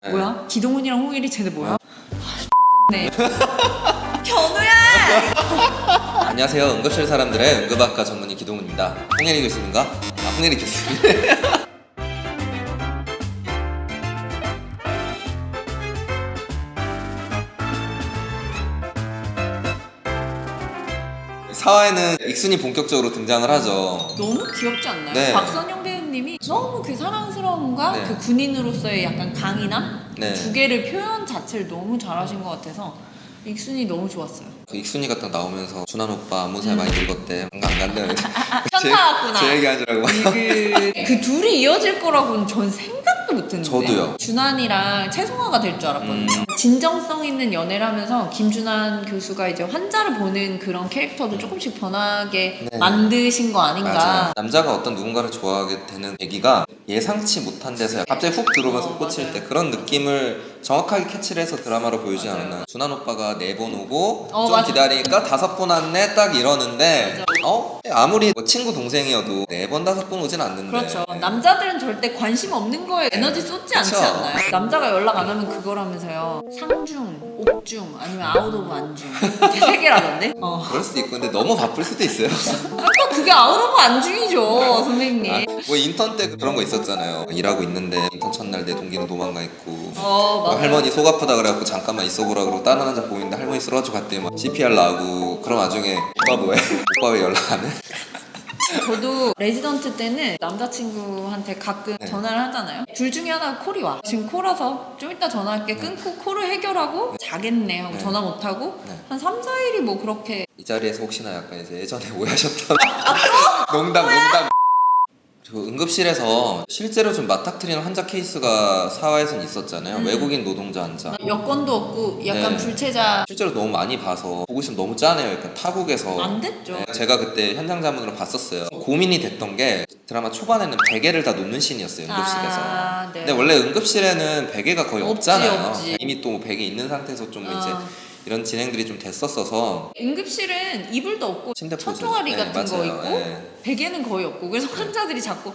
네. 뭐야? 기동훈이랑 홍일이 쟤네 뭐야? 네. 견우야! 안녕하세요. 응급실 사람들의 응급학과 전문의 기동훈입니다. 홍예리 교수님과 홍예리 교수님. 사화에는 익순이 본격적으로 등장을 하죠. 너무 귀엽지 않나요? 네. 박선영 배우님이 너무 그 사랑스러움과 네. 그 군인으로서의 약간 강인함? 네. 두 개를 표현 자체를 너무 잘하신 것 같아서 익순이 너무 좋았어요. 그 익순이가 딱 나오면서 준한 오빠 안무 잘 많이 늙었대. 뭔가 안 간대. 현타왔구나. 제 얘기하지 말고. 그 둘이 이어질 거라고는 전 생각도 못했는데. 저도요. 준환이랑 채송화가 될 줄 알았거든요. 진정성 있는 연애를 하면서 김준환 교수가 이제 환자를 보는 그런 캐릭터도 조금씩 변하게 네. 만드신 거 아닌가. 맞아요. 남자가 어떤 누군가를 좋아하게 되는 계기가 예상치 못한 데서 갑자기 훅 들어오면서 꽂힐 맞아요. 때 그런 느낌을 정확하게 캐치를 해서 드라마로 보여주지 않았나. 준한 오빠가 4번 오고 좀 맞아. 기다리니까 5번 왔네 딱 이러는데 아무리 뭐 친구 동생이어도 4번 5번 오진 않는데. 그렇죠. 남자들은 절대 관심 없는 거에 에너지 쏟지 않지 그쵸. 않나요? 남자가 연락 안 하면 그거라면서요. 상중, 옥중, 아니면 아웃 오브 안중. 이렇게 3개라던데? 그럴 수도 있고 근데 너무 바쁠 수도 있어요. 그러니까 그게 아웃 오브 안중이죠, 선생님. 뭐 인턴 때 그런 거 있었잖아요. 일하고 있는데 인턴 첫날 내 동기는 도망가 있고 맞아요. 할머니 속 아프다 그래갖고 잠깐만 있어보라 그러고 다른 남자 보이는데 할머니 쓰러져 갔대 막 CPR 나고. 그럼 나중에 오빠 뭐해? 오빠 왜 연락 안 해? 저도 레지던트 때는 남자친구한테 가끔 네. 전화를 하잖아요. 둘 중에 하나가 콜이 와. 지금 콜라서 좀 이따 전화할게. 끊고 콜을 해결하고 자겠네 하고 네. 전화 못하고 네. 한 3, 4일이 뭐 그렇게. 이 자리에서 혹시나 약간 이제 예전에 오해하셨던 농담. 그리고 응급실에서 실제로 좀 맞닥뜨리는 환자 케이스가 사화에선 있었잖아요. 외국인 노동자 환자. 여권도 없고 약간 네. 불체자. 실제로 너무 많이 봐서 보고 있으면 너무 짠해요. 약간 타국에서. 안 됐죠. 네, 제가 그때 현장 자문으로 봤었어요. 고민이 됐던 게 드라마 초반에는 베개를 다 놓는 씬이었어요. 응급실에서. 네. 근데 원래 응급실에는 베개가 거의 없지, 없잖아요. 없지. 이미 또 베개 있는 상태에서 좀 이제 이런 진행들이 좀 됐었어서 응급실은 이불도 없고 침대 포즈. 천총아리 네, 같은 거 맞아요. 있고 네. 베개는 거의 없고 그래서 환자들이 자꾸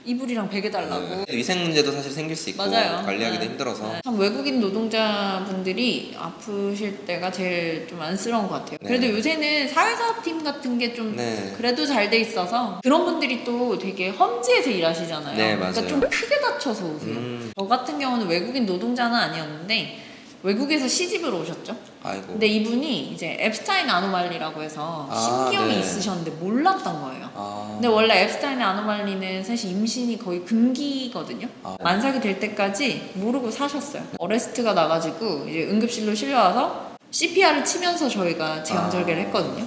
이불이랑 베개 달라고. 네. 위생 문제도 사실 생길 수 있고 맞아요. 관리하기도 네. 힘들어서. 네. 참 외국인 노동자분들이 아프실 때가 제일 좀 안쓰러운 것 같아요. 네. 그래도 요새는 사회사업팀 같은 게 좀 네. 그래도 잘 돼 있어서 그런 분들이 또 되게 험지에서 일하시잖아요. 네, 그러니까 맞아요. 좀 크게 다쳐서 오세요. 저 같은 경우는 외국인 노동자는 아니었는데 외국에서 시집을 오셨죠. 아이고. 근데 이분이 이제 앱스타인 아노말리라고 해서 아, 신기염이 네. 있으셨는데 몰랐던 거예요. 근데 원래 앱스타인 아노말리는 사실 임신이 거의 금기거든요. 만삭이 될 때까지 모르고 사셨어요. 어레스트가 나가지고 이제 응급실로 실려와서 CPR을 치면서 저희가 제왕절개를 했거든요.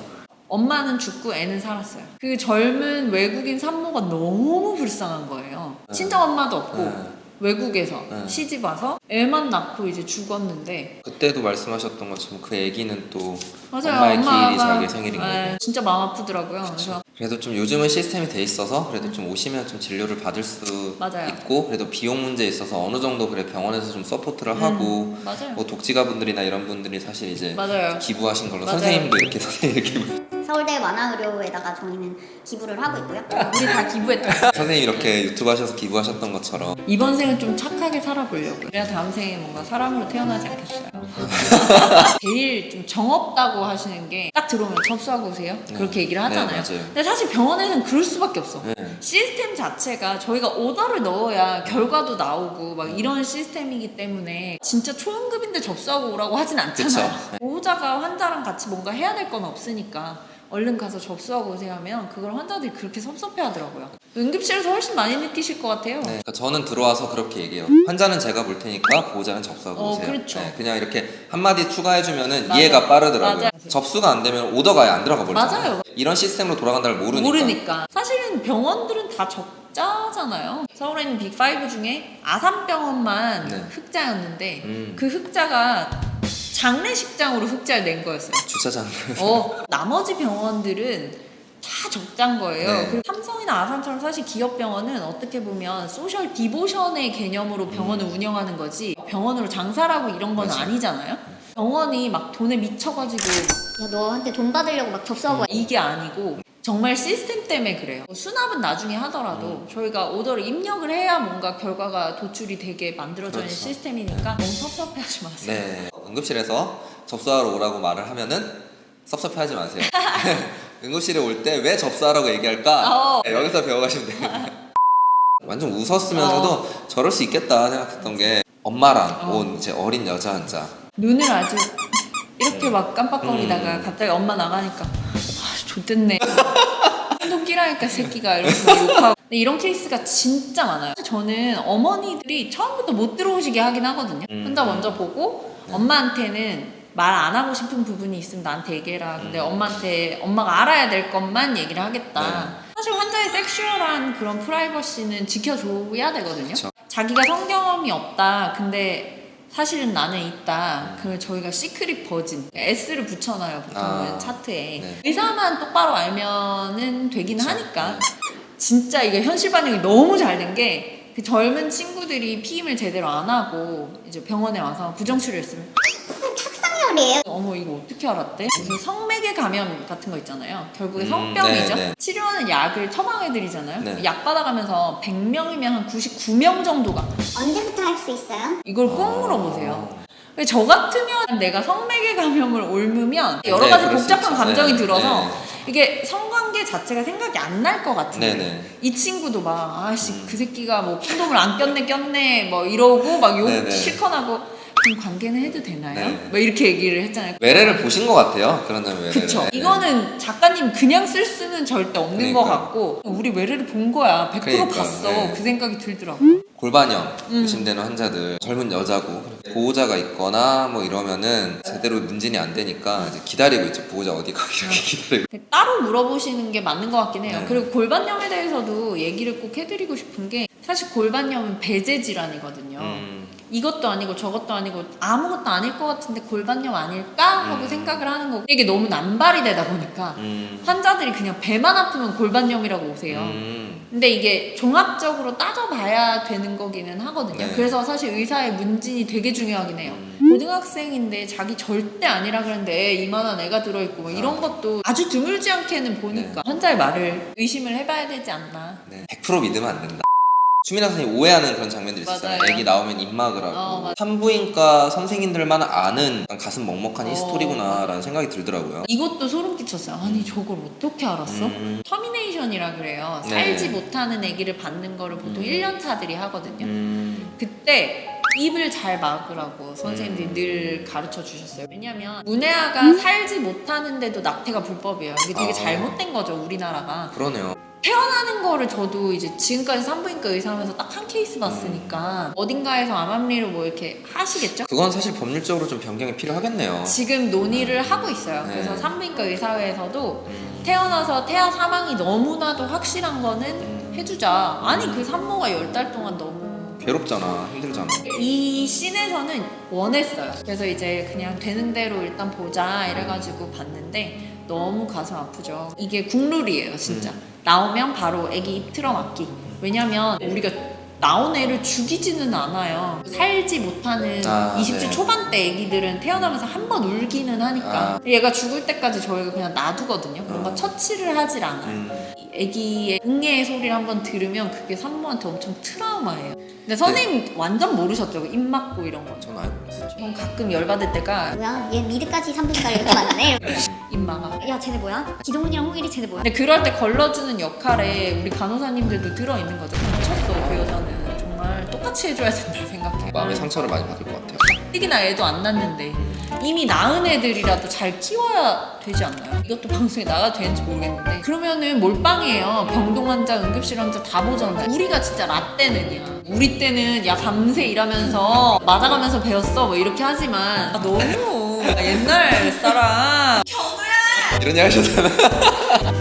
엄마는 죽고 애는 살았어요. 그 젊은 외국인 산모가 너무 불쌍한 거예요. 친정 엄마도 없고 네. 외국에서 네. 시집 와서 애만 낳고 이제 죽었는데. 그때도 말씀하셨던 것처럼 그 애기는 또 맞아요. 엄마의 엄마가, 기일이 자기 생일인 네, 거고. 진짜 마음 아프더라고요. 그래서 그래도 좀 요즘은 시스템이 돼 있어서 그래도 좀 오시면 좀 진료를 받을 수 맞아요. 있고 그래도 비용 문제에 있어서 어느 정도 그래 병원에서 좀 서포트를 하고 맞아요. 뭐 독지가분들이나 이런 분들이 사실 이제 맞아요. 기부하신 걸로 맞아요. 선생님도 이렇게 선생님 이렇게 서울대 만화의료에다가 저희는 기부를 하고 있고요. 우리 다 기부했다. 선생님 이렇게 유튜브 하셔서 기부하셨던 것처럼 이번 생은 좀 착하게 살아보려고. 그래야 다음 생에 뭔가 사람으로 태어나지 않겠어요. 제일 좀 정없다고 하시는 게 딱 들어오면 접수하고 오세요. 그렇게 얘기를 하잖아요. 네, 맞아요. 근데 사실 병원에는 그럴 수밖에 없어. 네. 시스템 자체가 저희가 오더를 넣어야 결과도 나오고 막 이런 시스템이기 때문에 진짜 초연급인데 접수하고 오라고 하진 않잖아요. 그쵸. 보호자가 환자랑 같이 뭔가 해야 될 건 없으니까 얼른 가서 접수하고 오세요 하면 그걸 환자들이 그렇게 섭섭해 하더라고요. 응급실에서 훨씬 많이 느끼실 것 같아요. 네, 그러니까 저는 들어와서 그렇게 얘기해요. 환자는 제가 볼 테니까 보호자는 접수하고 오세요. 그렇죠. 네, 그냥 이렇게 한마디 추가해주면은 맞아요. 이해가 빠르더라고요. 맞아요. 접수가 안 되면 오더가 아예 안 들어가 버리잖아요. 맞아요. 이런 시스템으로 돌아간다는 걸 모르니까. 사실은 병원들은 다 적자잖아요. 서울에 있는 빅5 중에 아산병원만 네. 흑자였는데 그 흑자가 장례식장으로 흑자를 낸 거였어요. 주차장. 나머지 병원들은 다 적자인 거예요. 네. 그리고 삼성이나 아산처럼 사실 기업 병원은 어떻게 보면 소셜 디보션의 개념으로 병원을 운영하는 거지 병원으로 장사를 하고 이런 건 맞아요. 아니잖아요. 병원이 막 돈에 미쳐가지고 야, 너한테 돈 받으려고 막 접수하고 이게 아니고 정말 시스템 때문에 그래요. 수납은 나중에 하더라도 저희가 오더를 입력을 해야 뭔가 결과가 도출이 되게 만들어져 있는 그렇죠. 시스템이니까 너무 섭섭해하지 마세요. 네. 응급실에서 접수하러 오라고 말을 하면은 섭섭해하지 마세요. 응급실에 올 때 왜 접수하라고 얘기할까? 네, 여기서 배워가시면 돼요. 완전 웃었으면서도 저럴 수 있겠다 생각했던 게 엄마랑 온 이제 어린 여자 환자. 눈을 아주 이렇게 막 깜빡거리다가 갑자기 엄마 나가니까 좋댔네. 한동 끼라니까 새끼가 이러면서 욕하고. 근데 이런 케이스가 진짜 많아요. 저는 어머니들이 처음부터 못 들어오시게 하긴 하거든요. 혼자 먼저 보고 엄마한테는 말 안 하고 싶은 부분이 있으면 나한테 얘기해라. 근데 엄마한테 엄마가 알아야 될 것만 얘기를 하겠다. 사실 환자의 섹슈얼한 그런 프라이버시는 지켜줘야 되거든요. 그쵸. 자기가 성경험이 없다. 근데 사실은 나는 있다. 그 저희가 시크릿 버진 S를 붙여놔요 보통은 차트에. 네. 의사만 똑바로 알면은 되긴 그쵸. 하니까. 네. 진짜 이게 현실 반영이 너무 잘 된 게 그 젊은 친구들이 피임을 제대로 안 하고 이제 병원에 와서 부정치료했으면 착상열이에요. 어머 이거 어떻게 알았대? 무슨 성매개 감염 같은 거 있잖아요. 결국에 성병이죠. 네, 네. 치료하는 약을 처방해드리잖아요. 네. 약 받아가면서 100명이면 한 99명 정도가 언제부터 할 수 있어요? 이걸 꼭 물어보세요. 저 같으면 내가 성매개 감염을 옮으면 여러 네, 가지 그럴 수 복잡한 있죠. 감정이 네, 들어서 네. 이게 성관계 자체가 생각이 안 날 것 같은데 네네. 이 친구도 막 아씨 그 새끼가 뭐 콘돔을 안 꼈네 뭐 이러고 막 욕 네네. 실컷 하고 그럼 관계는 해도 되나요? 네. 뭐 이렇게 얘기를 했잖아요. 외래를 보신 것 같아요. 그런다면 외래를. 그쵸. 네. 이거는 작가님 그냥 쓸 수는 절대 없는 그러니까. 것 같고 우리 외래를 본 거야. 100% 그러니까, 봤어. 네. 그 생각이 들더라고. 골반염 의심되는 환자들 젊은 여자고 보호자가 있거나 뭐 이러면은 제대로 문진이 안 되니까 이제 기다리고 있죠. 보호자 어디 가 이렇게 기다리고. 따로 물어보시는 게 맞는 것 같긴 해요. 네. 그리고 골반염에 대해서도 얘기를 꼭 해드리고 싶은 게 사실 골반염은 배제 질환이거든요. 이것도 아니고 저것도 아니고 아무것도 아닐 것 같은데 골반염 아닐까 하고 생각을 하는 거고 이게 너무 남발이 되다 보니까 환자들이 그냥 배만 아프면 골반염이라고 오세요. 근데 이게 종합적으로 따져봐야 되는 거기는 하거든요. 네. 그래서 사실 의사의 문진이 되게 중요하긴 해요. 고등학생인데 자기 절대 아니라 그랬는데 애 이만한 애가 들어있고 뭐 이런 것도 아주 드물지 않게는 보니까 환자의 말을 의심을 해봐야 되지 않나. 네. 100% 믿으면 안 된다. 추민아 선생님 오해하는 그런 장면들이 있었잖아요. 맞아요. 애기 나오면 입막을 하고 맞아요. 산부인과 선생님들만 아는 약간 가슴 먹먹한 어. 히스토리구나라는 생각이 들더라고요. 이것도 소름 끼쳤어요. 아니 저걸 어떻게 알았어? 터미네이션이라 그래요. 네. 살지 못하는 아기를 받는 거를 보통 1년 차들이 하거든요. 그때 입을 잘 막으라고 선생님들이 늘 가르쳐 주셨어요. 왜냐면 문해아가 살지 못하는데도 낙태가 불법이에요. 이게 되게 아. 잘못된 거죠, 우리나라가. 그러네요. 태어나는 거를 저도 이제 지금까지 산부인과 의사하면서 딱 한 케이스 봤으니까 어딘가에서 암암리를 뭐 이렇게 하시겠죠? 그건 사실 법률적으로 좀 변경이 필요하겠네요. 지금 논의를 하고 있어요. 네. 그래서 산부인과 의사회에서도 태어나서 태아 사망이 너무나도 확실한 거는 해주자. 아니 그 산모가 10달 동안 너무 괴롭잖아. 힘들잖아. 이 씬에서는 원했어요. 그래서 이제 그냥 되는 대로 일단 보자 이래가지고 봤는데 너무 가슴 아프죠. 이게 국룰이에요 진짜. 나오면 바로 애기 입 틀어막기. 왜냐면 우리가 나온 애를 죽이지는 않아요. 살지 못하는 20주 네. 초반대 애기들은 태어나면서 한 번 울기는 하니까 얘가 죽을 때까지 저희가 그냥 놔두거든요. 뭔가 처치를 하질 않아요. 애기의 응애의 소리를 한번 들으면 그게 산모한테 엄청 트라우마예요. 근데 선생님 완전 모르셨죠? 입 막고 이런 거. 저는 알고 있었죠. 전 가끔 열받을 때가 뭐야? 얘 미드까지 산부인과를 이렇게 만나네? 입 막아. 야 쟤네 뭐야? 기동훈이랑 홍일이 쟤네 뭐야? 근데 그럴 때 걸러주는 역할에 우리 간호사님들도 들어있는 거죠. 미쳤어 그 여자는. 정말 똑같이 해줘야 된다 생각해. 마음의 상처를 많이 받을 것 같아요. 가뜩이나 애도 안 낳는데 이미 낳은 애들이라도 잘 키워야 되지 않나요? 이것도 방송에 나가도 되는지 모르겠는데 그러면은 몰빵이에요. 병동 환자, 응급실 환자 다 보잖아요. 우리가 진짜 라떼는이야. 우리 때는 야 밤새 일하면서 맞아가면서 배웠어 뭐 이렇게 하지만 너무 옛날 사람 이런 얘기 하셨잖아요.